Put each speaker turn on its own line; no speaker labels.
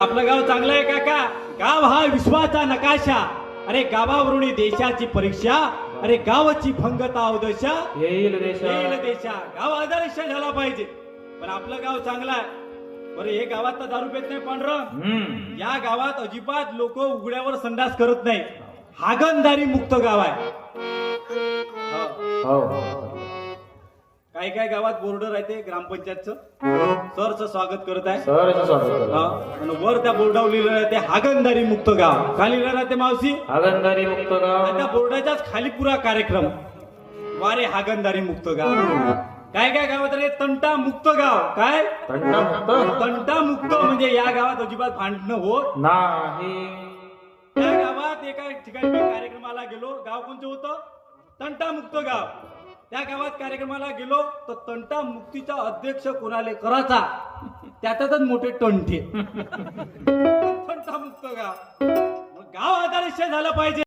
आपलं गाव चांगलं आहे काका. गाव हा विश्वाचा नकाशा. अरे गावावरून देशाची परीक्षा. अरे गावाची भंगता अवदशा
येईल
येईल
देशा.
देशा. गाव आदर्श झाला पाहिजे. पण आपलं गाव चांगलं आहे. बरं हे गावात तर दारू पेत नाही पांढरं. या गावात अजिबात लोक उघड्यावर संडास करत नाही. हागणदारी मुक्त गाव आहे.
हो
काही काही गावात बोर्ड राहते ग्रामपंचायतचं. सरचं स्वागत करत आहे.
सर स्वागत करा.
आणि वर त्या बोर्डावर लिहिलं राहते हागणदारी मुक्त गाव. खाली लिहिलं राहते मावशी
हागणदारी मुक्त
आणि त्या
गाव.
बोर्डाच्याच खाली पुरा कार्यक्रम. वारे हागणदारी मुक्त गाव. काय काय गावात रे तंटा मुक्त गाव. काय
तंटा मुक्त
तंटा मुक्त म्हणजे या गावात अजिबात भांडणं होत
नाही.
त्या गावात एका ठिकाणी मी कार्यक्रमाला गेलो. गाव कोणतं होतं? तंटा मुक्त गाव. त्या गावात कार्यक्रमाला गेलो तर तंटा मुक्तीचा अध्यक्ष कोणाले करायचा त्यातच मोठे तंटे. तंटा मुक्त गाव. मग गाव आदर्श झालं पाहिजे.